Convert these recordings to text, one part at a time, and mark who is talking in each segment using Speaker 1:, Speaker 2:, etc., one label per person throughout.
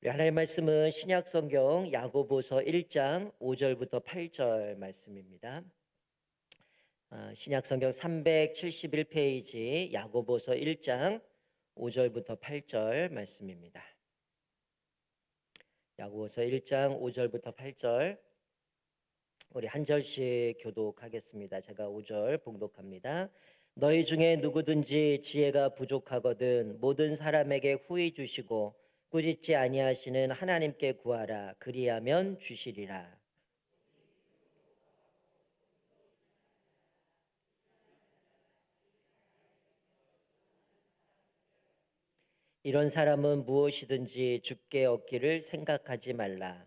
Speaker 1: 우리 하나님 말씀은 신약 성경 야고보서 1장 5절부터 8절 말씀입니다. 신약 성경 371페이지 야고보서 1장 5절부터 8절 말씀입니다. 야고보서 1장 5절부터 8절 우리 한 절씩 교독하겠습니다. 제가 5절 봉독합니다. 너희 중에 누구든지 지혜가 부족하거든 모든 사람에게 후히 주시고 꾸짖지 아니하시는 하나님께 구하라. 그리하면 주시리라. 이런 사람은 무엇이든지 주께 얻기를 생각하지 말라.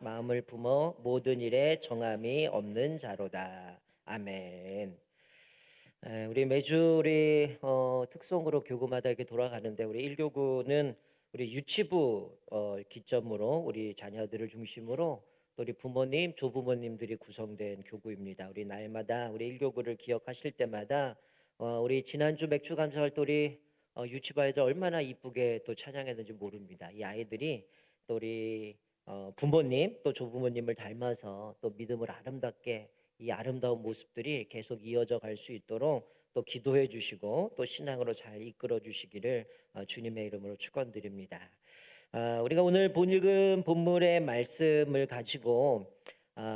Speaker 1: 마음을 품어 모든 일에 정함이 없는 자로다. 아멘. 우리 매주 우리 특송으로 교구마다 이렇게 돌아가는데 우리 1교구는 우리 유치부 기점으로 우리 자녀들을 중심으로 또 우리 부모님, 조부모님들이 구성된 교구입니다. 우리 날마다 우리 1교구를 기억하실 때마다 우리 지난주 맥주 감사할 때 우리 유치부 아이들 얼마나 이쁘게 또 찬양했는지 모릅니다. 이 아이들이 또 우리 부모님 또 조부모님을 닮아서 또 믿음을 아름답게 이 아름다운 모습들이 계속 이어져 갈 수 있도록 또 기도해 주시고 또 신앙으로 잘 이끌어 주시기를 주님의 이름으로 축원드립니다. 우리가 오늘 본 읽은 본문의 말씀을 가지고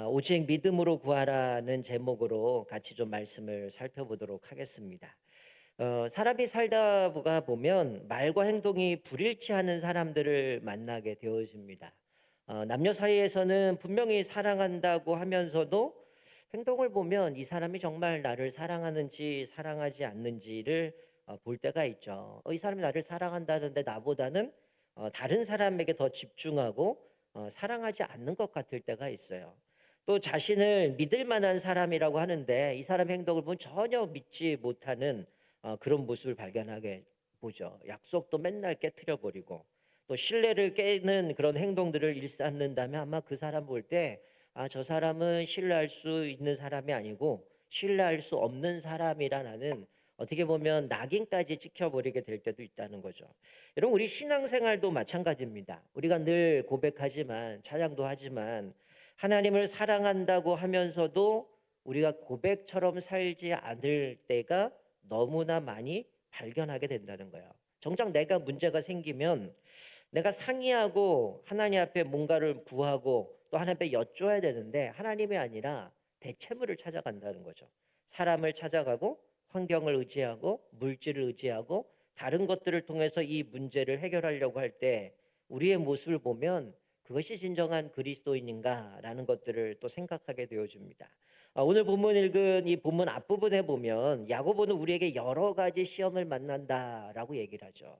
Speaker 1: 오직 믿음으로 구하라는 제목으로 같이 좀 말씀을 살펴보도록 하겠습니다. 사람이 살다 보면 말과 행동이 불일치하는 사람들을 만나게 되어집니다. 남녀 사이에서는 분명히 사랑한다고 하면서도 행동을 보면 이 사람이 정말 나를 사랑하는지 사랑하지 않는지를 볼 때가 있죠. 이 사람이 나를 사랑한다는데 나보다는 다른 사람에게 더 집중하고 사랑하지 않는 것 같을 때가 있어요. 또 자신을 믿을 만한 사람이라고 하는데 이 사람의 행동을 보면 전혀 믿지 못하는 그런 모습을 발견하게 보죠. 약속도 맨날 깨트려 버리고 또 신뢰를 깨는 그런 행동들을 일삼는다면 아마 그 사람 볼 때 저 사람은 신뢰할 수 있는 사람이 아니고 신뢰할 수 없는 사람이라는 어떻게 보면 낙인까지 찍혀버리게 될 때도 있다는 거죠. 여러분 우리 신앙생활도 마찬가지입니다. 우리가 늘 고백하지만 찬양도 하지만 하나님을 사랑한다고 하면서도 우리가 고백처럼 살지 않을 때가 너무나 많이 발견하게 된다는 거예요. 정작 내가 문제가 생기면 내가 상의하고 하나님 앞에 뭔가를 구하고 또 하나님 앞에 여쭤야 되는데 하나님이 아니라 대체물을 찾아간다는 거죠. 사람을 찾아가고 환경을 의지하고 물질을 의지하고 다른 것들을 통해서 이 문제를 해결하려고 할 때 우리의 모습을 보면 그것이 진정한 그리스도인인가라는 것들을 또 생각하게 되어집니다. 오늘 본문 읽은 이 본문 앞부분에 보면 야고보는 우리에게 여러 가지 시험을 만난다라고 얘기를 하죠.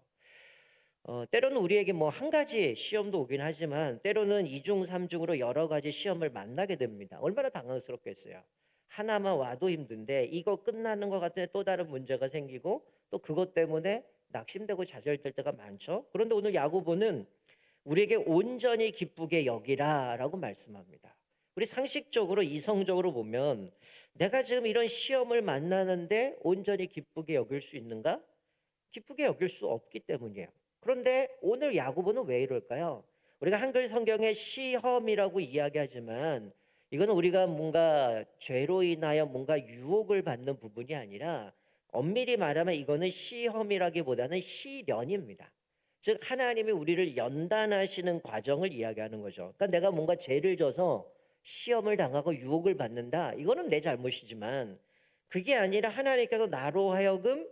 Speaker 1: 때로는 우리에게 뭐 한 가지 시험도 오긴 하지만 때로는 이중 삼중으로 여러 가지 시험을 만나게 됩니다. 얼마나 당황스럽겠어요. 하나만 와도 힘든데 이거 끝나는 것 같은데 또 다른 문제가 생기고 또 그것 때문에 낙심되고 좌절될 때가 많죠. 그런데 오늘 야고보는 우리에게 온전히 기쁘게 여기라라고 말씀합니다. 우리 상식적으로 이성적으로 보면 내가 지금 이런 시험을 만나는데 온전히 기쁘게 여길 수 있는가? 기쁘게 여길 수 없기 때문이에요. 그런데 오늘 야고보는 왜 이럴까요? 우리가 한글 성경에 시험이라고 이야기하지만 이거는 우리가 뭔가 죄로 인하여 뭔가 유혹을 받는 부분이 아니라 엄밀히 말하면 이거는 시험이라기보다는 시련입니다. 즉 하나님이 우리를 연단하시는 과정을 이야기하는 거죠. 그러니까 내가 뭔가 죄를 져서 시험을 당하고 유혹을 받는다. 이거는 내 잘못이지만 그게 아니라 하나님께서 나로 하여금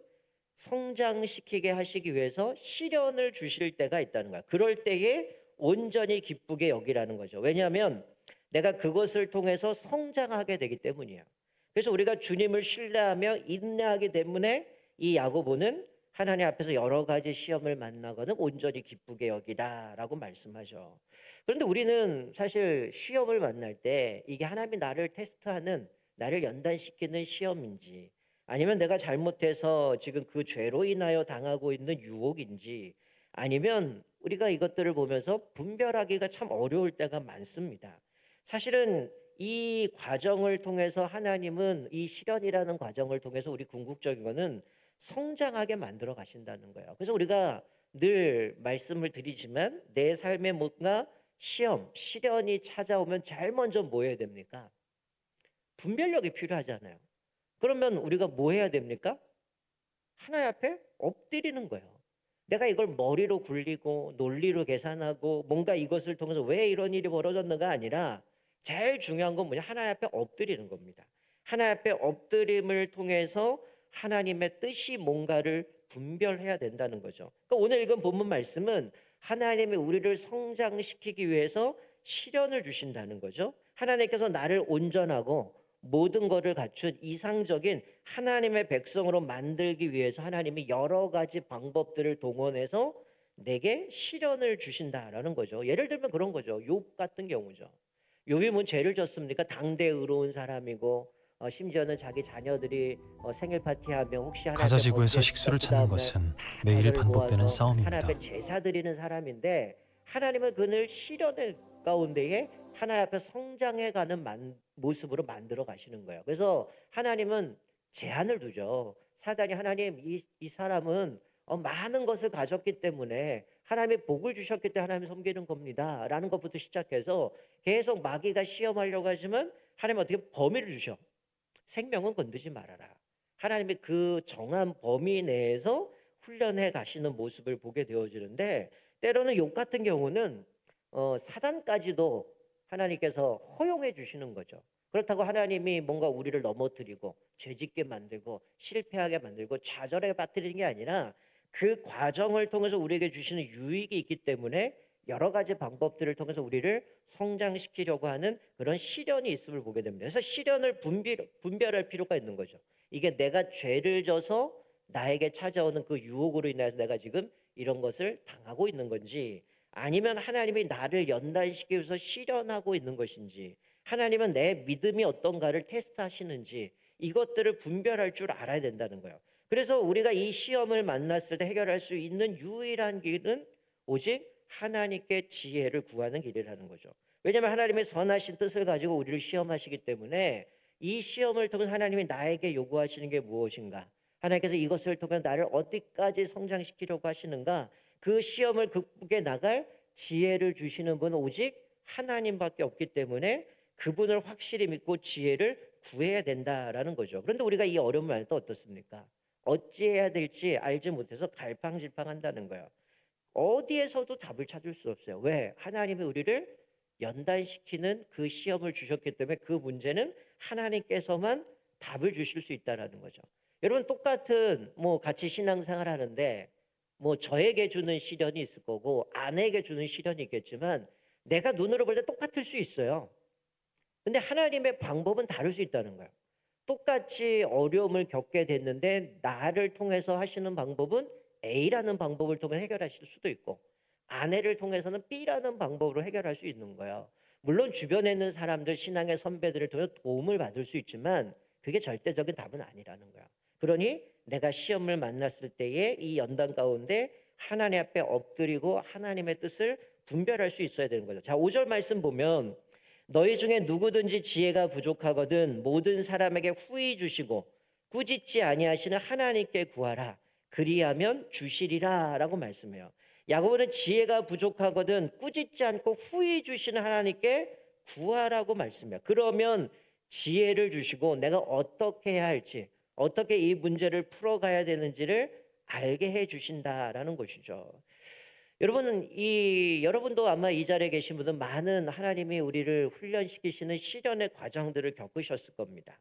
Speaker 1: 성장시키게 하시기 위해서 시련을 주실 때가 있다는 거야. 그럴 때에 온전히 기쁘게 여기라는 거죠. 왜냐하면 내가 그것을 통해서 성장하게 되기 때문이야. 그래서 우리가 주님을 신뢰하며 인내하기 때문에 이 야고보는 하나님 앞에서 여러 가지 시험을 만나거든 온전히 기쁘게 여기라라고 말씀하죠. 그런데 우리는 사실 시험을 만날 때 이게 하나님이 나를 테스트하는 나를 연단시키는 시험인지 아니면 내가 잘못해서 지금 그 죄로 인하여 당하고 있는 유혹인지 아니면 우리가 이것들을 보면서 분별하기가 참 어려울 때가 많습니다. 사실은 이 과정을 통해서 하나님은 이 시련이라는 과정을 통해서 우리 궁극적인 거는 성장하게 만들어 가신다는 거예요. 그래서 우리가 늘 말씀을 드리지만 내 삶에 뭔가 시험, 시련이 찾아오면 제일 먼저 뭐 해야 됩니까? 분별력이 필요하잖아요. 그러면 우리가 뭐 해야 됩니까? 하나님 앞에 엎드리는 거예요. 내가 이걸 머리로 굴리고 논리로 계산하고 뭔가 이것을 통해서 왜 이런 일이 벌어졌는가 아니라 제일 중요한 건 뭐냐? 하나님 앞에 엎드리는 겁니다. 하나님 앞에 엎드림을 통해서 하나님의 뜻이 뭔가를 분별해야 된다는 거죠. 그러니까 오늘 읽은 본문 말씀은 하나님이 우리를 성장시키기 위해서 시련을 주신다는 거죠. 하나님께서 나를 온전하고 모든 것을 갖춘 이상적인 하나님의 백성으로 만들기 위해서 하나님이 여러 가지 방법들을 동원해서 내게 시련을 주신다라는 거죠. 예를 들면 그런 거죠. 욥 같은 경우죠. 욥이 뭔 죄를 졌습니까? 당대 의로운 사람이고 심지어는 자기 자녀들이 생일 파티하면 혹시 하나님 앞에
Speaker 2: 가자지구에서
Speaker 1: 범죄했을까
Speaker 2: 식수를
Speaker 1: 그
Speaker 2: 찾는
Speaker 1: 다음날
Speaker 2: 것은
Speaker 1: 다
Speaker 2: 매일
Speaker 1: 자녀를
Speaker 2: 반복되는
Speaker 1: 모아서 하나님
Speaker 2: 싸움입니다.
Speaker 1: 앞에 제사 드리는 사람인데 하나님은 그를 시련의 가운데에 하나님 앞에 성장해가는 모습으로 만들어 가시는 거예요. 그래서 하나님은 제한을 두죠. 사단이 하나님 이 사람은 많은 것을 가졌기 때문에 하나님의 복을 주셨기 때문에 하나님 섬기는 겁니다 라는 것부터 시작해서 계속 마귀가 시험하려고 하지만 하나님 어떻게 범위를 주셔. 생명은 건드지 말아라. 하나님의 그 정한 범위 내에서 훈련해 가시는 모습을 보게 되어지는데 때로는 욥 같은 경우는 사단까지도 하나님께서 허용해 주시는 거죠. 그렇다고 하나님이 뭔가 우리를 넘어뜨리고 죄짓게 만들고 실패하게 만들고 좌절에 빠뜨리는 게 아니라 그 과정을 통해서 우리에게 주시는 유익이 있기 때문에 여러 가지 방법들을 통해서 우리를 성장시키려고 하는 그런 시련이 있음을 보게 됩니다. 그래서 시련을 분별할 필요가 있는 거죠. 이게 내가 죄를 져서 나에게 찾아오는 그 유혹으로 인해서 내가 지금 이런 것을 당하고 있는 건지 아니면 하나님이 나를 연단시키기 위해서 시련하고 있는 것인지 하나님은 내 믿음이 어떤가를 테스트하시는지 이것들을 분별할 줄 알아야 된다는 거예요. 그래서 우리가 이 시험을 만났을 때 해결할 수 있는 유일한 길은 오직 하나님께 지혜를 구하는 길이라는 거죠. 왜냐하면 하나님의 선하신 뜻을 가지고 우리를 시험하시기 때문에 이 시험을 통해서 하나님이 나에게 요구하시는 게 무엇인가? 하나님께서 이것을 통해 나를 어디까지 성장시키려고 하시는가? 그 시험을 극복해 나갈 지혜를 주시는 분은 오직 하나님밖에 없기 때문에 그분을 확실히 믿고 지혜를 구해야 된다라는 거죠. 그런데 우리가 이 어려움을 알 때 어떻습니까? 어찌해야 될지 알지 못해서 갈팡질팡한다는 거예요. 어디에서도 답을 찾을 수 없어요. 왜? 하나님이 우리를 연단시키는 그 시험을 주셨기 때문에 그 문제는 하나님께서만 답을 주실 수 있다라는 거죠. 여러분 똑같은 같이 신앙생활 하는데 저에게 주는 시련이 있을 거고 아내에게 주는 시련이 있겠지만 내가 눈으로 볼 때 똑같을 수 있어요. 근데 하나님의 방법은 다를 수 있다는 거예요. 똑같이 어려움을 겪게 됐는데 나를 통해서 하시는 방법은 A라는 방법을 통해 해결하실 수도 있고 아내를 통해서는 B라는 방법으로 해결할 수 있는 거예요. 물론 주변에 있는 사람들 신앙의 선배들을 통해 도움을 받을 수 있지만 그게 절대적인 답은 아니라는 거야. 그러니 내가 시험을 만났을 때에 이 연단 가운데 하나님 앞에 엎드리고 하나님의 뜻을 분별할 수 있어야 되는 거죠. 자, 5절 말씀 보면 너희 중에 누구든지 지혜가 부족하거든 모든 사람에게 후히 주시고 꾸짖지 아니하시는 하나님께 구하라. 그리하면 주시리라라고 말씀해요. 야고보는 지혜가 부족하거든 꾸짖지 않고 후히 주시는 하나님께 구하라고 말씀해요. 그러면 지혜를 주시고 내가 어떻게 해야 할지 어떻게 이 문제를 풀어가야 되는지를 알게 해 주신다라는 것이죠. 여러분도 아마 이 자리에 계신 분은 많은 하나님이 우리를 훈련시키시는 시련의 과정들을 겪으셨을 겁니다.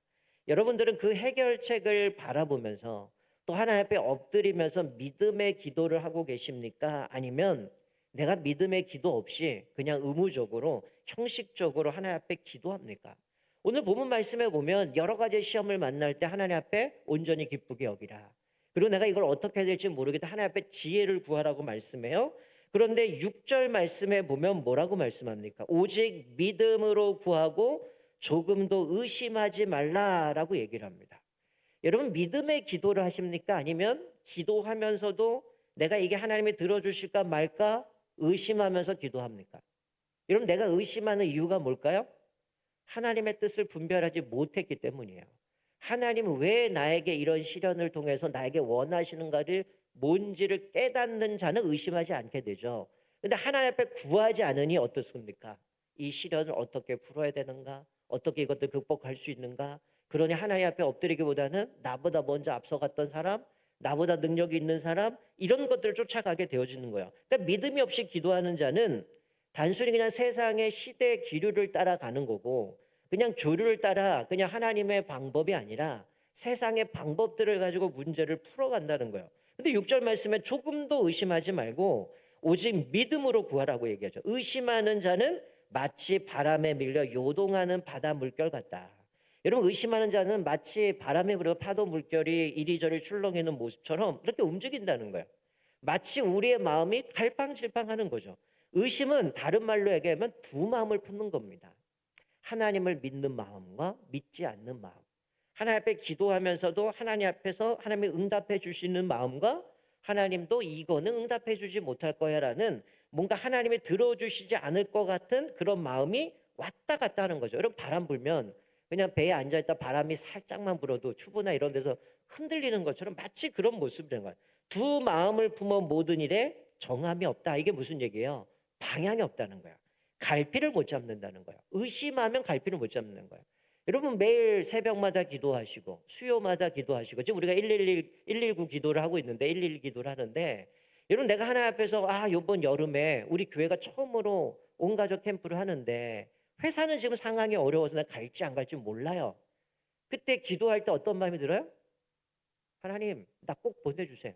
Speaker 1: 여러분들은 그 해결책을 바라보면서 또 하나님 앞에 엎드리면서 믿음의 기도를 하고 계십니까? 아니면 내가 믿음의 기도 없이 그냥 의무적으로 형식적으로 하나님 앞에 기도합니까? 오늘 본문 말씀에 보면 여러 가지 시험을 만날 때 하나님 앞에 온전히 기쁘게 여기라. 그리고 내가 이걸 어떻게 해야 될지 모르겠다. 하나님 앞에 지혜를 구하라고 말씀해요. 그런데 6절 말씀에 보면 뭐라고 말씀합니까? 오직 믿음으로 구하고 조금도 의심하지 말라라고 얘기를 합니다. 여러분 믿음의 기도를 하십니까? 아니면 기도하면서도 내가 이게 하나님이 들어주실까 말까 의심하면서 기도합니까? 여러분 내가 의심하는 이유가 뭘까요? 하나님의 뜻을 분별하지 못했기 때문이에요. 하나님은 왜 나에게 이런 시련을 통해서 나에게 원하시는가를 뭔지를 깨닫는 자는 의심하지 않게 되죠. 근데 하나님 앞에 구하지 않으니 어떻습니까? 이 시련을 어떻게 풀어야 되는가? 어떻게 이것들 극복할 수 있는가? 그러니 하나님 앞에 엎드리기보다는 나보다 먼저 앞서갔던 사람, 나보다 능력이 있는 사람, 이런 것들을 쫓아가게 되어지는 거예요. 그러니까 믿음이 없이 기도하는 자는 단순히 그냥 세상의 시대 기류를 따라가는 거고, 그냥 조류를 따라 그냥 하나님의 방법이 아니라 세상의 방법들을 가지고 문제를 풀어간다는 거예요. 근데 6절 말씀에 조금도 의심하지 말고 오직 믿음으로 구하라고 얘기하죠. 의심하는 자는 마치 바람에 밀려 요동하는 바다 물결 같다. 여러분, 의심하는 자는 마치 바람에 불어 파도 물결이 이리저리 출렁이는 모습처럼 이렇게 움직인다는 거예요. 마치 우리의 마음이 갈팡질팡하는 거죠. 의심은 다른 말로 얘기하면 두 마음을 품는 겁니다. 하나님을 믿는 마음과 믿지 않는 마음. 하나님 앞에 기도하면서도 하나님 앞에서 하나님이 응답해 주시는 마음과 하나님도 이거는 응답해 주지 못할 거야라는 뭔가 하나님이 들어주시지 않을 것 같은 그런 마음이 왔다 갔다 하는 거죠. 여러분, 바람 불면 그냥 배에 앉아있다 바람이 살짝만 불어도 튜브나 이런 데서 흔들리는 것처럼 마치 그런 모습인 거예요. 두 마음을 품어 모든 일에 정함이 없다. 이게 무슨 얘기예요? 방향이 없다는 거야. 갈피를 못 잡는다는 거예요. 의심하면 갈피를 못 잡는 거예요. 여러분, 매일 새벽마다 기도하시고 수요마다 기도하시고 지금 우리가 119 기도를 하고 있는데 112 기도를 하는데, 여러분, 내가 하나님 앞에서 이번 여름에 우리 교회가 처음으로 온 가족 캠프를 하는데 회사는 지금 상황이 어려워서 나 갈지 안 갈지 몰라요. 그때 기도할 때 어떤 마음이 들어요? 하나님, 나 꼭 보내주세요.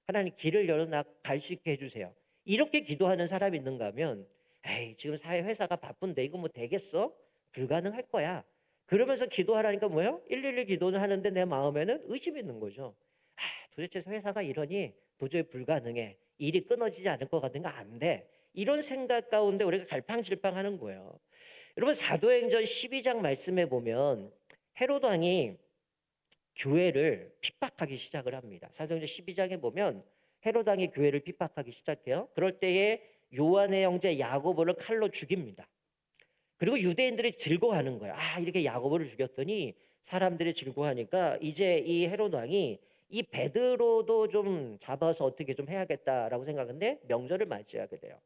Speaker 1: 하나님, 길을 열어 나 갈 수 있게 해주세요. 이렇게 기도하는 사람이 있는가 하면, 에이, 지금 사회 회사가 바쁜데 이거 뭐 되겠어? 불가능할 거야. 그러면서 기도하라니까 뭐예요? 112 기도는 하는데 내 마음에는 의심이 있는 거죠. 도대체 회사가 이러니 도저히 불가능해. 일이 끊어지지 않을 것 같은가? 안 돼. 이런 생각 가운데 우리가 갈팡질팡하는 거예요. 여러분, 사도행전 12장 말씀에 보면 헤롯 왕이 교회를 핍박하기 시작을 합니다. 사도행전 12장에 보면 헤롯 왕이 교회를 핍박하기 시작해요. 그럴 때에 요한의 형제 야고보를 칼로 죽입니다. 그리고 유대인들이 즐거워하는 거예요. 이렇게 야고보를 죽였더니 사람들이 즐거워하니까 이제 이 헤롯 왕이 이 베드로도 좀 잡아서 어떻게 좀 해야겠다라고 생각하는데 명절을 맞이하게 돼요.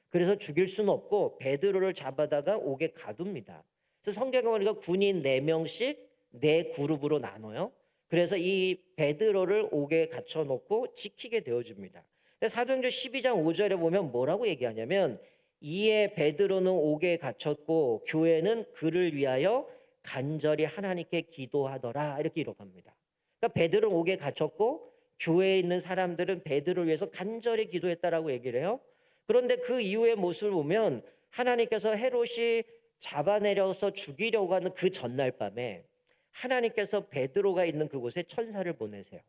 Speaker 1: 그래서 죽일 수는 없고 베드로를 잡아다가 옥에 가둡니다. 그래서 성경에 보니까 군인 4명씩 4그룹으로 나눠요. 그래서 이 베드로를 옥에 갇혀놓고 지키게 되어줍니다. 사도행전 12장 5절에 보면 뭐라고 얘기하냐면, 이에 베드로는 옥에 갇혔고 교회는 그를 위하여 간절히 하나님께 기도하더라, 이렇게 기록합니다. 그러니까 베드로는 옥에 갇혔고 교회에 있는 사람들은 베드로를 위해서 간절히 기도했다라고 얘기를 해요. 그런데 그 이후의 모습을 보면 하나님께서 헤롯이 잡아내려서 죽이려고 하는 그 전날 밤에 하나님께서 베드로가 있는 그곳에 천사를 보내세요.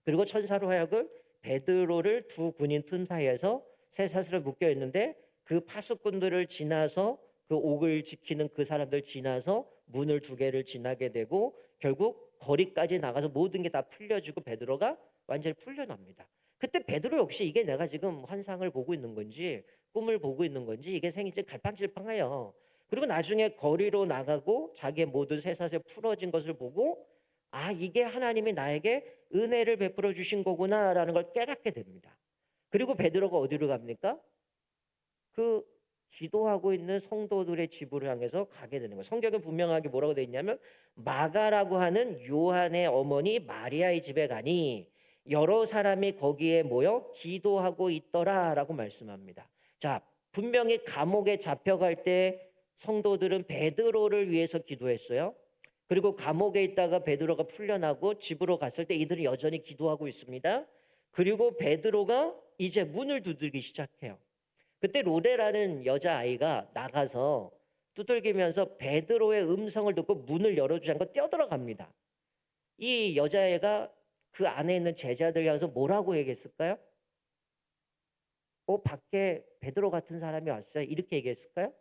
Speaker 1: 그리고 천사로 하여금 베드로를 두 군인 틈 사이에서 쇠사슬에 묶여 있는데 그 파수꾼들을 지나서 그 옥을 지키는 그 사람들 지나서 문을 2개를 지나게 되고 결국 거리까지 나가서 모든 게 다 풀려지고 베드로가 완전히 풀려납니다. 그때 베드로 역시 이게 내가 지금 환상을 보고 있는 건지 꿈을 보고 있는 건지 이게 생긴지 갈팡질팡해요. 그리고 나중에 거리로 나가고 자기의 모든 쇠사슬 풀어진 것을 보고 이게 하나님이 나에게 은혜를 베풀어 주신 거구나라는 걸 깨닫게 됩니다. 그리고 베드로가 어디로 갑니까? 그 기도하고 있는 성도들의 집으로 향해서 가게 되는 거예요. 성경에 분명하게 뭐라고 되어 있냐면, 마가라고 하는 요한의 어머니 마리아의 집에 가니 여러 사람이 거기에 모여 기도하고 있더라라고 말씀합니다. 자, 분명히 감옥에 잡혀갈 때 성도들은 베드로를 위해서 기도했어요. 그리고 감옥에 있다가 베드로가 풀려나고 집으로 갔을 때 이들은 여전히 기도하고 있습니다. 그리고 베드로가 이제 문을 두들기 시작해요. 그때 로데라는 여자아이가 나가서 두들기면서 베드로의 음성을 듣고 문을 열어주지 않고 뛰어들어갑니다. 이 여자애가 그 안에 있는 제자들 향해서 뭐라고 얘기했을까요? 밖에 베드로 같은 사람이 왔어요. 이렇게 얘기했을까요?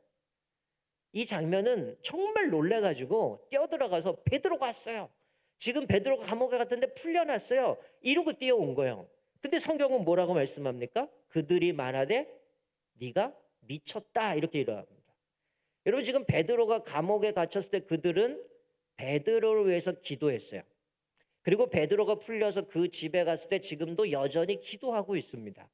Speaker 1: 이 장면은 정말 놀래가지고 뛰어들어가서 베드로가 왔어요. 지금 베드로가 감옥에 갔는데 풀려났어요. 이러고 뛰어온 거예요. 근데 성경은 뭐라고 말씀합니까? 그들이 말하되 네가 미쳤다, 이렇게 일어납니다. 여러분, 지금 베드로가 감옥에 갇혔을 때 그들은 베드로를 위해서 기도했어요. 그리고 베드로가 풀려서 그 집에 갔을 때 지금도 여전히 기도하고 있습니다.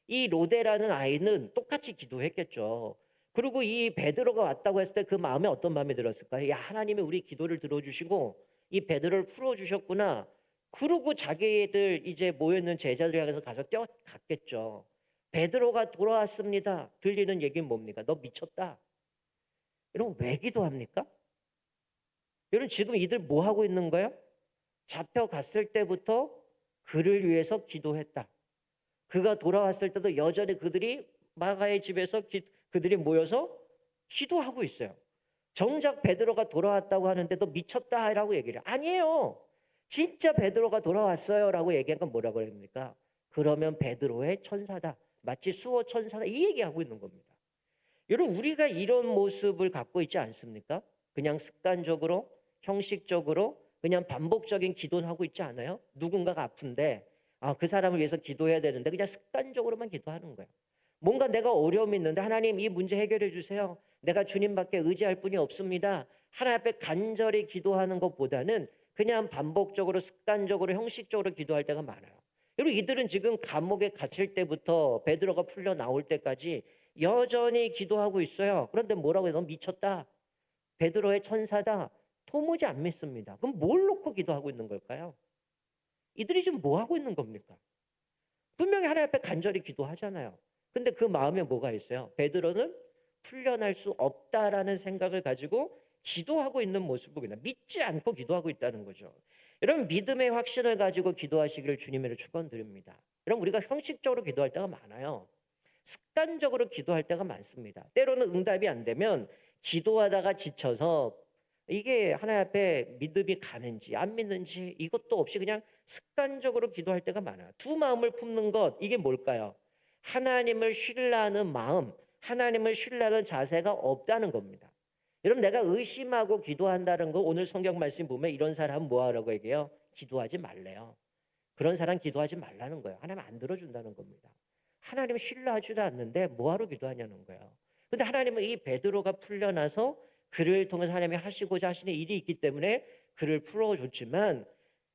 Speaker 1: 이 로데라는 아이는 똑같이 기도했겠죠. 그리고 이 베드로가 왔다고 했을 때 그 마음에 어떤 마음이 들었을까요? 야, 하나님이 우리 기도를 들어주시고 이 베드로를 풀어주셨구나. 그러고 자기들 이제 모여있는 제자들 향해서 가서 뛰어갔겠죠. 베드로가 돌아왔습니다. 들리는 얘기는 뭡니까? 너 미쳤다. 여러분 왜 기도합니까? 여러분 지금 이들 뭐 하고 있는 거예요? 잡혀갔을 때부터 그를 위해서 기도했다. 그가 돌아왔을 때도 여전히 그들이 마가의 집에서 그들이 모여서 기도하고 있어요. 정작 베드로가 돌아왔다고 하는데 너 미쳤다라고 얘기를 해요. 아니에요. 진짜 베드로가 돌아왔어요라고 얘기한 건 뭐라고 합니까? 그러면 베드로의 천사다. 마치 수호 천사다. 이 얘기하고 있는 겁니다. 여러분 우리가 이런 모습을 갖고 있지 않습니까? 그냥 습관적으로 형식적으로 그냥 반복적인 기도는 하고 있지 않아요? 누군가가 아픈데 그 사람을 위해서 기도해야 되는데 그냥 습관적으로만 기도하는 거예요. 뭔가 내가 어려움이 있는데 하나님 이 문제 해결해 주세요. 내가 주님밖에 의지할 분이 없습니다. 하나님 앞에 간절히 기도하는 것보다는 그냥 반복적으로 습관적으로 형식적으로 기도할 때가 많아요. 여러분 이들은 지금 감옥에 갇힐 때부터 베드로가 풀려 나올 때까지 여전히 기도하고 있어요. 그런데 뭐라고 해요? 너 미쳤다. 베드로의 천사다. 도무지 안 믿습니다. 그럼 뭘 놓고 기도하고 있는 걸까요? 이들이 지금 뭐 하고 있는 겁니까? 분명히 하나님 앞에 간절히 기도하잖아요. 근데 그 마음에 뭐가 있어요? 베드로는 풀려날 수 없다라는 생각을 가지고 기도하고 있는 모습을 보이나 믿지 않고 기도하고 있다는 거죠. 여러분 믿음의 확신을 가지고 기도하시기를 주님으로 축원드립니다. 여러분 우리가 형식적으로 기도할 때가 많아요. 습관적으로 기도할 때가 많습니다. 때로는 응답이 안 되면 기도하다가 지쳐서 이게 하나님 앞에 믿음이 가는지 안 믿는지 이것도 없이 그냥 습관적으로 기도할 때가 많아요. 두 마음을 품는 것 이게 뭘까요? 하나님을 신뢰하는 마음, 하나님을 신뢰하는 자세가 없다는 겁니다. 여러분 내가 의심하고 기도한다는 거 오늘 성경 말씀 보면 이런 사람 뭐 하라고 얘기해요? 기도하지 말래요. 그런 사람 기도하지 말라는 거예요. 하나님 안 들어준다는 겁니다. 하나님을 신뢰하지도 않는데 뭐하러 기도하냐는 거예요. 근데 하나님은 이 베드로가 풀려나서 그를 통해서 하나님이 하시고자 하시는 일이 있기 때문에 그를 풀어줬지만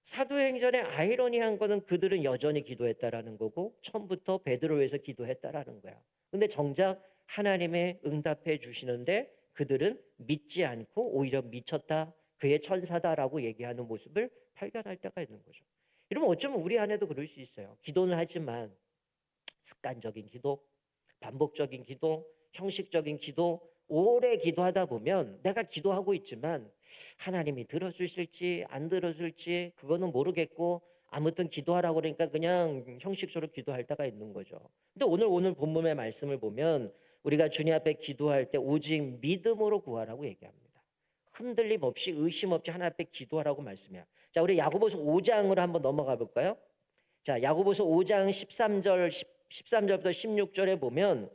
Speaker 1: 사도행전의 아이러니한 거는 그들은 여전히 기도했다라는 거고 처음부터 베드로 위해서 기도했다라는 거야. 근데 정작 하나님의 응답해 주시는데 그들은 믿지 않고 오히려 미쳤다, 그의 천사다라고 얘기하는 모습을 발견할 때가 있는 거죠. 이러면 어쩌면 우리 안에도 그럴 수 있어요. 기도는 하지만 습관적인 기도, 반복적인 기도, 형식적인 기도, 오래 기도하다 보면 내가 기도하고 있지만 하나님이 들어주실지 안 들어줄지 그거는 모르겠고 아무튼 기도하라고 그러니까 그냥 형식적으로 기도할 때가 있는 거죠. 근데 오늘 본문의 말씀을 보면 우리가 주님 앞에 기도할 때 오직 믿음으로 구하라고 얘기합니다. 흔들림 없이 의심 없이 하나님 앞에 기도하라고 말씀해요. 자, 우리 야고보서 5장으로 한번 넘어가 볼까요? 자, 야고보서 5장 13절부터 16절에 보면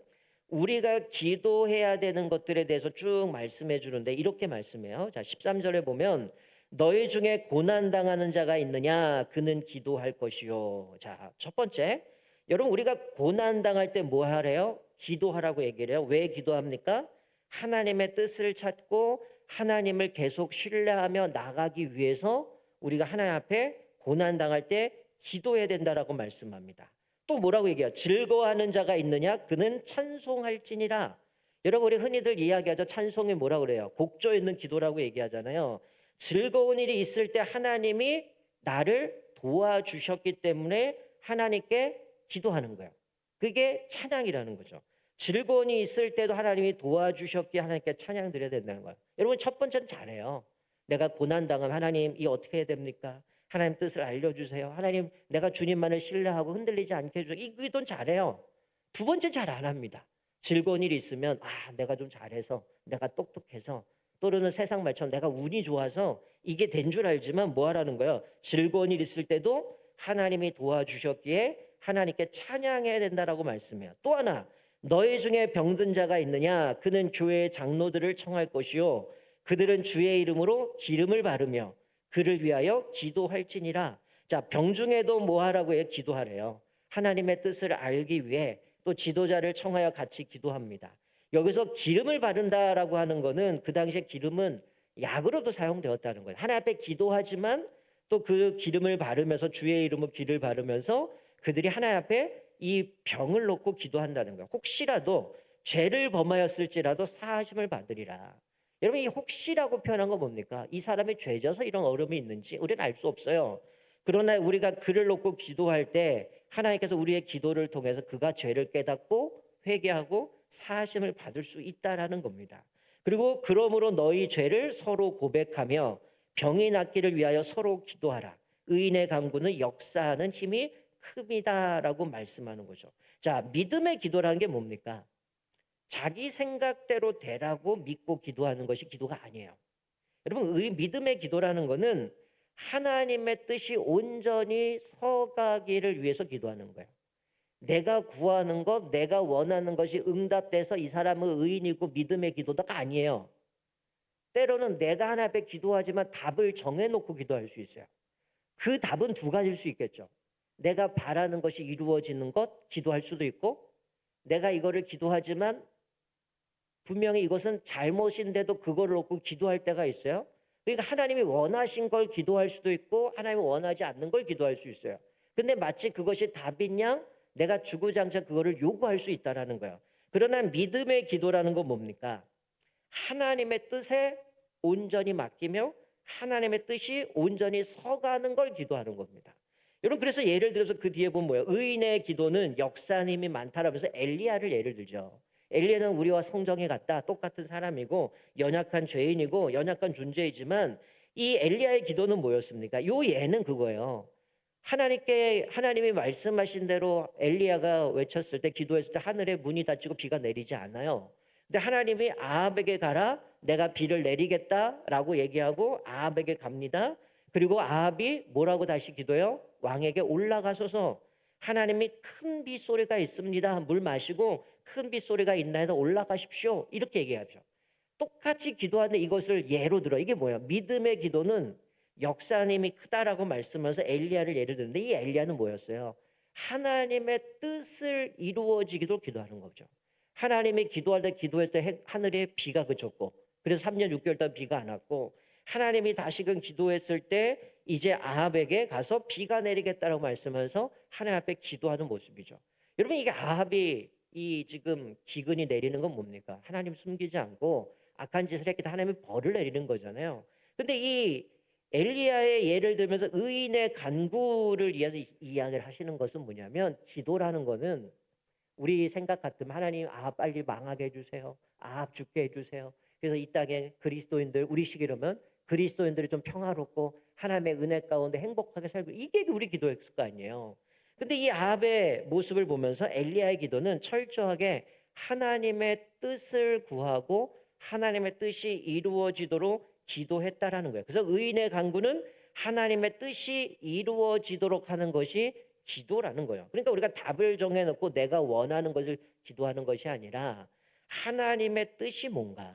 Speaker 1: 우리가 기도해야 되는 것들에 대해서 쭉 말씀해 주는데 이렇게 말씀해요. 자, 13절에 보면 너희 중에 고난 당하는 자가 있느냐 그는 기도할 것이요. 자, 첫 번째. 여러분 우리가 고난 당할 때 뭐 하래요? 기도하라고 얘기를 해요. 왜 기도합니까? 하나님의 뜻을 찾고 하나님을 계속 신뢰하며 나가기 위해서 우리가 하나님 앞에 고난 당할 때 기도해야 된다라고 말씀합니다. 또 뭐라고 얘기해요? 즐거워하는 자가 있느냐? 그는 찬송할지니라. 여러분 우리 흔히들 이야기하죠. 찬송이 뭐라고 그래요? 곡조 있는 기도라고 얘기하잖아요. 즐거운 일이 있을 때 하나님이 나를 도와주셨기 때문에 하나님께 기도하는 거예요. 그게 찬양이라는 거죠. 즐거운 일이 있을 때도 하나님이 도와주셨기에 하나님께 찬양 드려야 된다는 거예요. 여러분 첫 번째는 잘해요. 내가 고난당하면 하나님 이 어떻게 해야 됩니까? 하나님 뜻을 알려주세요. 하나님 내가 주님만을 신뢰하고 흔들리지 않게 해주세요. 이건 잘해요. 두 번째 잘 안 합니다. 즐거운 일이 있으면 내가 좀 잘해서 내가 똑똑해서 또는 세상 말처럼 내가 운이 좋아서 이게 된 줄 알지만 뭐 하라는 거예요? 즐거운 일 있을 때도 하나님이 도와주셨기에 하나님께 찬양해야 된다라고 말씀해요. 또 하나 너희 중에 병든 자가 있느냐 그는 교회의 장로들을 청할 것이요 그들은 주의 이름으로 기름을 바르며 그를 위하여 기도할지니라. 자, 병중에도 뭐 하라고 해요? 기도하래요. 하나님의 뜻을 알기 위해 또 지도자를 청하여 같이 기도합니다. 여기서 기름을 바른다라고 하는 거는 그 당시에 기름은 약으로도 사용되었다는 거예요. 하나님 앞에 기도하지만 또 그 기름을 바르면서 주의 이름으로 기를 바르면서 그들이 하나님 앞에 이 병을 놓고 기도한다는 거예요. 혹시라도 죄를 범하였을지라도 사하심을 받으리라. 여러분 이 혹시라고 표현한 건 뭡니까? 이 사람이 죄져서 이런 어려움이 있는지 우리는 알 수 없어요. 그러나 우리가 그를 놓고 기도할 때 하나님께서 우리의 기도를 통해서 그가 죄를 깨닫고 회개하고 사하심을 받을 수 있다라는 겁니다. 그리고 그러므로 너희 죄를 서로 고백하며 병이 낫기를 위하여 서로 기도하라. 의인의 간구는 역사하는 힘이 큽니다라고 말씀하는 거죠. 자, 믿음의 기도라는 게 뭡니까? 자기 생각대로 되라고 믿고 기도하는 것이 기도가 아니에요. 여러분, 믿음의 기도라는 거는 하나님의 뜻이 온전히 서가기를 위해서 기도하는 거예요. 내가 구하는 것, 내가 원하는 것이 응답돼서 이 사람은 의인이고 믿음의 기도가 아니에요. 때로는 내가 하나님 앞에 기도하지만 답을 정해놓고 기도할 수 있어요. 그 답은 두 가지일 수 있겠죠. 내가 바라는 것이 이루어지는 것, 기도할 수도 있고, 내가 이거를 기도하지만 분명히 이것은 잘못인데도 그거를 놓고 기도할 때가 있어요. 그러니까 하나님이 원하신 걸 기도할 수도 있고 하나님이 원하지 않는 걸 기도할 수 있어요. 근데 마치 그것이 답인 양 내가 주구장창 그거를 요구할 수 있다라는 거예요. 그러나 믿음의 기도라는 건 뭡니까? 하나님의 뜻에 온전히 맡기며 하나님의 뜻이 온전히 서가는 걸 기도하는 겁니다. 여러분 그래서 예를 들어서 그 뒤에 보면 뭐예요? 의인의 기도는 역사하는 힘이 많다라면서 엘리야를 예를 들죠. 엘리야는 우리와 성정에 같다. 똑같은 사람이고 연약한 죄인이고 연약한 존재이지만 이 엘리야의 기도는 뭐였습니까? 요 예는 그거예요. 하나님이 말씀하신 대로 엘리야가 외쳤을 때 기도했을 때 하늘에 문이 닫히고 비가 내리지 않아요. 근데 하나님이 아합에게 가라. 내가 비를 내리겠다라고 얘기하고 아합에게 갑니다. 그리고 아합이 뭐라고 다시 기도해요? 왕에게 올라가소서. 하나님이 큰 빗소리가 있습니다. 물 마시고 큰 빗소리가 있나 해서 올라가십시오. 이렇게 얘기하죠. 똑같이 기도하는데 이것을 예로 들어. 이게 뭐야? 믿음의 기도는 역사님이 크다라고 말씀하면서 엘리야를 예를 드는데 이 엘리야는 뭐였어요? 하나님의 뜻을 이루어지기도 기도하는 거죠. 하나님이 기도할 때 기도했을 때 하늘에 비가 그쳤고 그래서 3년 6개월 동안 비가 안 왔고 하나님이 다시금 기도했을 때 이제 아합에게 가서 비가 내리겠다라고 말씀하면서 하나님 앞에 기도하는 모습이죠. 여러분 이게 아합이 이 지금 기근이 내리는 건 뭡니까? 하나님 숨기지 않고 악한 짓을 했기 때문에 하나님이 벌을 내리는 거잖아요. 근데 이 엘리야의 예를 들면서 의인의 간구를 위해서 이야기를 하시는 것은 뭐냐면 기도라는 거는 우리 생각 같으면 하나님 빨리 망하게 해주세요. 죽게 해주세요. 그래서 이 땅에 그리스도인들 우리 시기로면 그리스도인들이 좀 평화롭고 하나님의 은혜 가운데 행복하게 살고 이게 우리 기도였을 거 아니에요. 근데 이 아합의 모습을 보면서 엘리야의 기도는 철저하게 하나님의 뜻을 구하고 하나님의 뜻이 이루어지도록 기도했다라는 거예요. 그래서 의인의 간구는 하나님의 뜻이 이루어지도록 하는 것이 기도라는 거예요. 그러니까 우리가 답을 정해놓고 내가 원하는 것을 기도하는 것이 아니라 하나님의 뜻이 뭔가.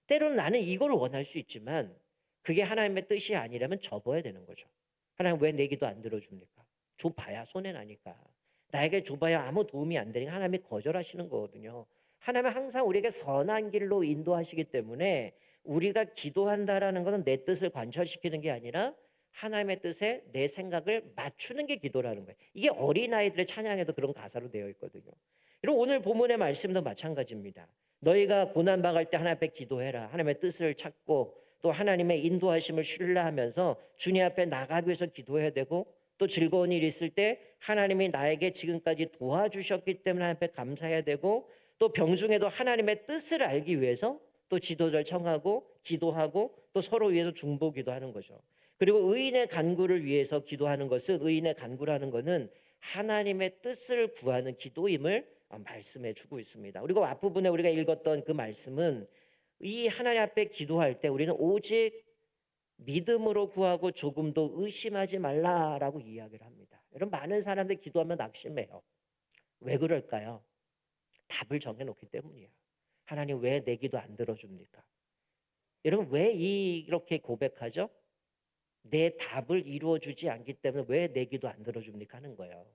Speaker 1: 때로는 나는 이걸 원할 수 있지만 그게 하나님의 뜻이 아니라면 접어야 되는 거죠. 하나님 왜 내 기도 안 들어줍니까? 줘봐야 손해나니까. 나에게 줘봐야 아무 도움이 안 되니까 하나님이 거절하시는 거거든요. 하나님은 항상 우리에게 선한 길로 인도하시기 때문에 우리가 기도한다라는 것은 내 뜻을 관철시키는 게 아니라 하나님의 뜻에 내 생각을 맞추는 게 기도라는 거예요. 이게 어린아이들의 찬양에도 그런 가사로 되어 있거든요. 그리고 오늘 본문의 말씀도 마찬가지입니다. 너희가 고난당할 때 하나님 앞에 기도해라. 하나님의 뜻을 찾고 또 하나님의 인도하심을 신뢰하면서 주님 앞에 나가기 위해서 기도해야 되고 또 즐거운 일 있을 때 하나님이 나에게 지금까지 도와주셨기 때문에 하나님 앞에 감사해야 되고 또 병중에도 하나님의 뜻을 알기 위해서 또 지도자를 청하고 기도하고 또 서로 위해서 중보기도 하는 거죠. 그리고 의인의 간구를 위해서 기도하는 것은 의인의 간구라는 것은 하나님의 뜻을 구하는 기도임을 말씀해 주고 있습니다. 그리고 앞부분에 우리가 읽었던 그 말씀은 이 하나님 앞에 기도할 때 우리는 오직 믿음으로 구하고 조금도 의심하지 말라라고 이야기를 합니다. 여러분 많은 사람들이 기도하면 낙심해요. 왜 그럴까요? 답을 정해놓기 때문이에요. 하나님 왜 내 기도 안 들어줍니까? 여러분 왜 이렇게 고백하죠? 내 답을 이루어주지 않기 때문에 왜 내 기도 안 들어줍니까 하는 거예요.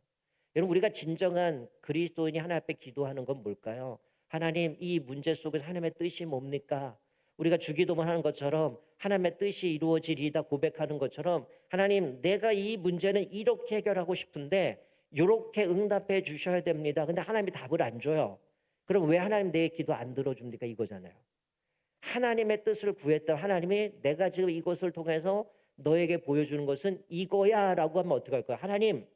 Speaker 1: 여러분 우리가 진정한 그리스도인이 하나님 앞에 기도하는 건 뭘까요? 하나님 이 문제 속에서 하나님의 뜻이 뭡니까? 우리가 주기도문 하는 것처럼 하나님의 뜻이 이루어지리이다 고백하는 것처럼 하나님 내가 이 문제는 이렇게 해결하고 싶은데 이렇게 응답해 주셔야 됩니다. 근데 하나님이 답을 안 줘요. 그럼 왜 하나님 내 기도 안 들어줍니까? 이거잖아요. 하나님의 뜻을 구했다. 하나님이 내가 지금 이것을 통해서 너에게 보여주는 것은 이거야 라고 하면 어떡할 거야? 하나님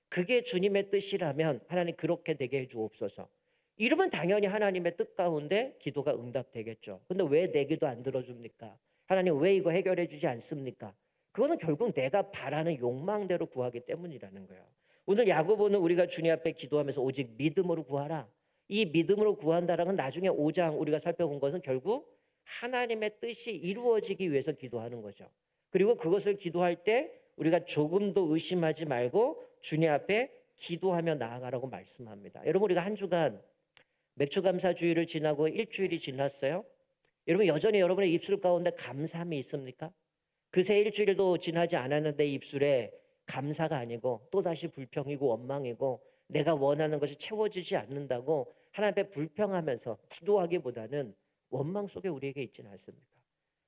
Speaker 1: 그게 주님의 뜻이라면 하나님 그렇게 되게 해 주옵소서. 이러면 당연히 하나님의 뜻 가운데 기도가 응답되겠죠. 근데 왜 내 기도 안 들어줍니까? 하나님 왜 이거 해결해 주지 않습니까? 그거는 결국 내가 바라는 욕망대로 구하기 때문이라는 거예요. 오늘 야고보는 우리가 주님 앞에 기도하면서 오직 믿음으로 구하라. 이 믿음으로 구한다라는 건 나중에 5장 우리가 살펴본 것은 결국 하나님의 뜻이 이루어지기 위해서 기도하는 거죠. 그리고 그것을 기도할 때 우리가 조금도 의심하지 말고 주님 앞에 기도하며 나아가라고 말씀합니다. 여러분 우리가 한 주간 맥주감사주의를 지나고 일주일이 지났어요. 여러분 여전히 여러분의 입술 가운데 감사함이 있습니까? 그새 일주일도 지나지 않았는데 입술에 감사가 아니고 또다시 불평이고 원망이고 내가 원하는 것이 채워지지 않는다고 하나님 앞에 불평하면서 기도하기보다는 원망 속에 우리에게 있지는 않습니까?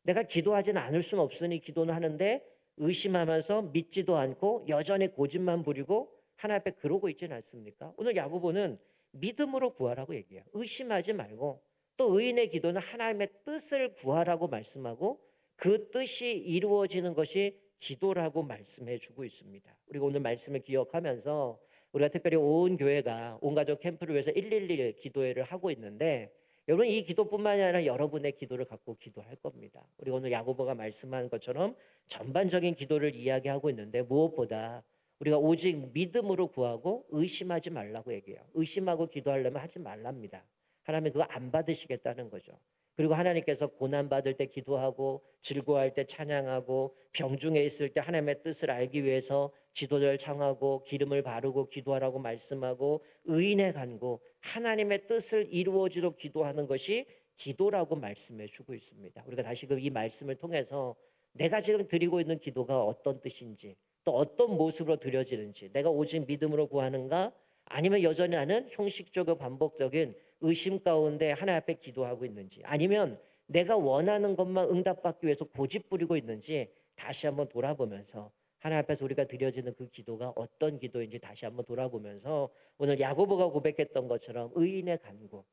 Speaker 1: 내가 기도하지는 않을 수는 없으니 기도는 하는데 의심하면서 믿지도 않고 여전히 고집만 부리고 하나님 앞에 그러고 있지는 않습니까? 오늘 야고보는 믿음으로 구하라고 얘기해요. 의심하지 말고 또 의인의 기도는 하나님의 뜻을 구하라고 말씀하고 그 뜻이 이루어지는 것이 기도라고 말씀해 주고 있습니다. 우리가 오늘 말씀을 기억하면서 우리가 특별히 온 교회가 온 가족 캠프를 위해서 111 기도회를 하고 있는데 여러분 이 기도뿐만이 아니라 여러분의 기도를 갖고 기도할 겁니다. 우리 오늘 야고보가 말씀한 것처럼 전반적인 기도를 이야기하고 있는데 무엇보다 우리가 오직 믿음으로 구하고 의심하지 말라고 얘기해요. 의심하고 기도하려면 하지 말랍니다. 하나님이 그거 안 받으시겠다는 거죠. 그리고 하나님께서 고난받을 때 기도하고 즐거워할 때 찬양하고 병중에 있을 때 하나님의 뜻을 알기 위해서 지도자를 청하고 기름을 바르고 기도하라고 말씀하고 의인의 간구 하나님의 뜻을 이루어지도록 기도하는 것이 기도라고 말씀해 주고 있습니다. 우리가 다시금 이 말씀을 통해서 내가 지금 드리고 있는 기도가 어떤 뜻인지 또 어떤 모습으로 드려지는지 내가 오직 믿음으로 구하는가 아니면 여전히 나는 형식적이고 반복적인 의심 가운데 하나님 앞에 기도하고 있는지 아니면 내가 원하는 것만 응답받기 위해서 고집 부리고 있는지 다시 한번 돌아보면서 하나님 앞에서 우리가 드려지는 그 기도가 어떤 기도인지 다시 한번 돌아보면서 오늘 야고보가 고백했던 것처럼 의인의 간구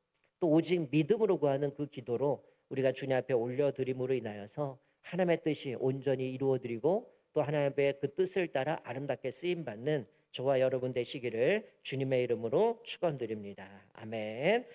Speaker 1: 또 오직 믿음으로 구하는 그 기도로 우리가 주님 앞에 올려드림으로 인하여서 하나님의 뜻이 온전히 이루어드리고 또 하나님의 그 뜻을 따라 아름답게 쓰임받는 저와 여러분 되시기를 주님의 이름으로 축원드립니다. 아멘.